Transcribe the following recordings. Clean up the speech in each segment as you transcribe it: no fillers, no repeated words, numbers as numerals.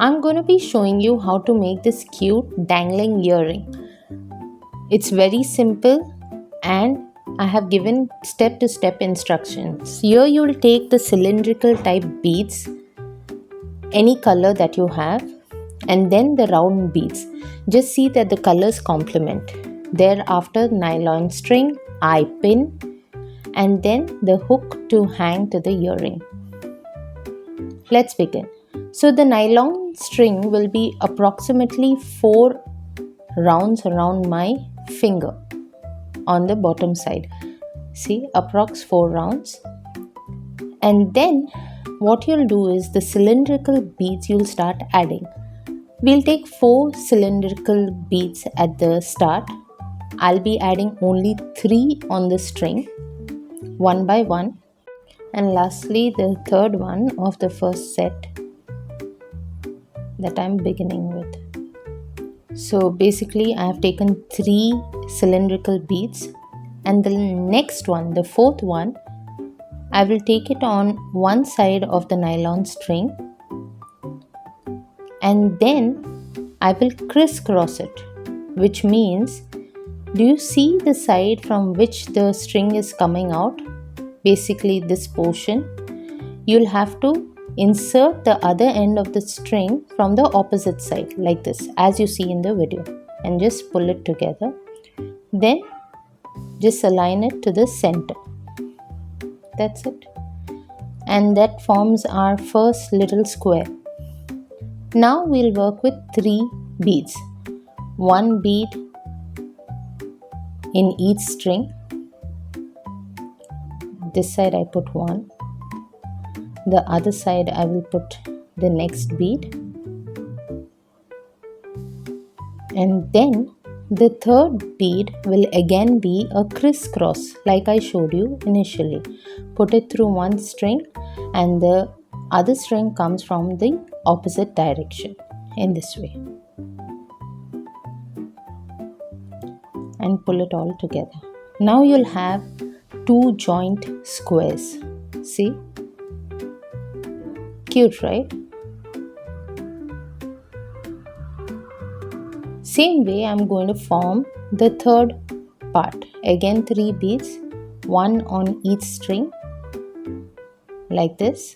I'm going to be showing you how to make this cute dangling earring. It's very simple and I have given step-to-step instructions. Here you will take the cylindrical type beads, any color that you have, and then the round beads. Just see that the colors complement. Thereafter, nylon string, eye pin, and then the hook to hang to the earring. Let's begin. So the nylon string will be approximately 4 rounds around my finger on the bottom side. See, approx 4 rounds. And then what you'll do is the cylindrical beads you'll start adding. We'll take 4 cylindrical beads at the start. I'll be adding only 3 on the string, one by one. And lastly, the third one of the first set that I'm beginning with. So basically I have taken 3 cylindrical beads, and the next one, the fourth one, I will take it on one side of the nylon string, and then I will crisscross it, which means, do you see the side from which the string is coming out? Basically this portion. You'll have to insert the other end of the string from the opposite side like this, as you see in the video, and just pull it together. Then just align it to the center. That's it. And that forms our first little square. Now we'll work with 3 beads. 1 bead in each string. This side I put 1. The other side I will put the next bead. And then the third bead will again be a crisscross like I showed you initially. Put it through one string and the other string comes from the opposite direction in this way. And pull it all together. Now you'll have 2 joint squares. See? Cute, right? Same way I'm going to form the third part. Again 3 beads, 1 on each string like this,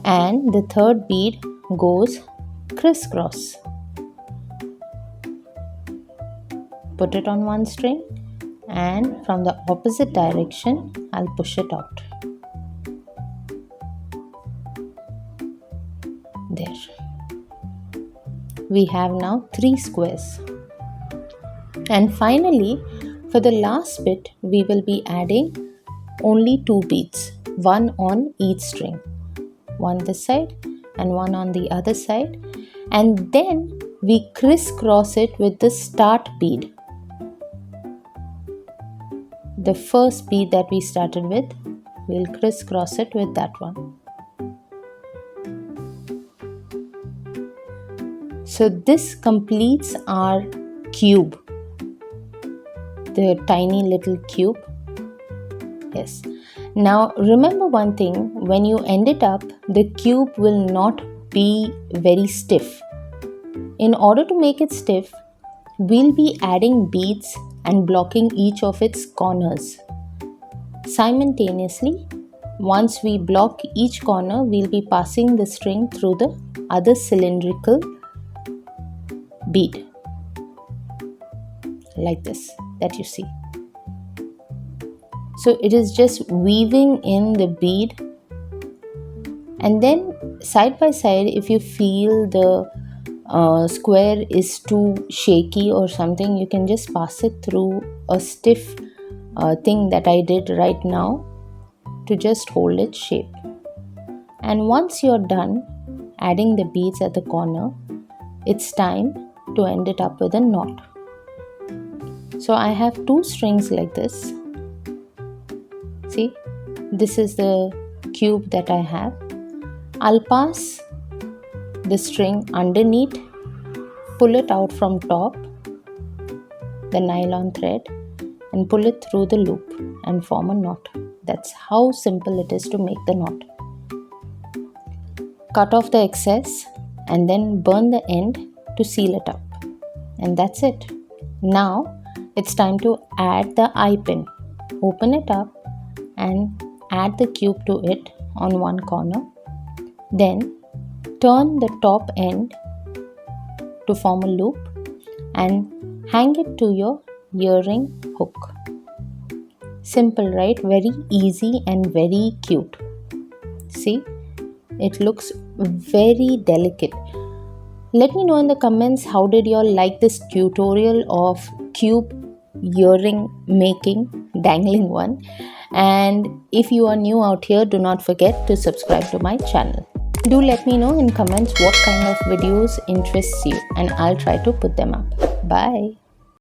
and the third bead goes crisscross. Put it on one string, and from the opposite direction I'll push it out. There. We have now 3 squares. And finally, for the last bit, we will be adding only 2 beads, 1 on each string. One this side and 1 on the other side. And then we crisscross it with the start bead. The first bead that we started with, we'll crisscross it with that one. So this completes our cube, the tiny little cube. Yes. Now remember one thing, when you end it up, the cube will not be very stiff. In order to make it stiff, we'll be adding beads and blocking each of its corners. Simultaneously, once we block each corner, we'll be passing the string through the other cylindrical bead like this that you see. So it is just weaving in the bead, and then side by side, if you feel the square is too shaky or something, you can just pass it through a stiff thing that I did right now to just hold its shape. And once you're done adding the beads at the corner, it's time to end it up with a knot. So I have 2 strings like this. See, this is the cube that I have. I'll pass the string underneath, pull it out from top, the nylon thread, and pull it through the loop and form a knot. That's how simple it is to make the knot. Cut off the excess and then burn the end to seal it up. And that's it. Now it's time to add the eye pin. Open it up and add the cube to it on one corner. Then turn the top end to form a loop and hang it to your earring hook. Simple, right? Very easy and very cute. See, it looks very delicate. Let me know in the comments how did you all like this tutorial of cube earring making, dangling one. And if you are new out here, do not forget to subscribe to my channel. Do let me know in comments what kind of videos interests you and I'll try to put them up. Bye.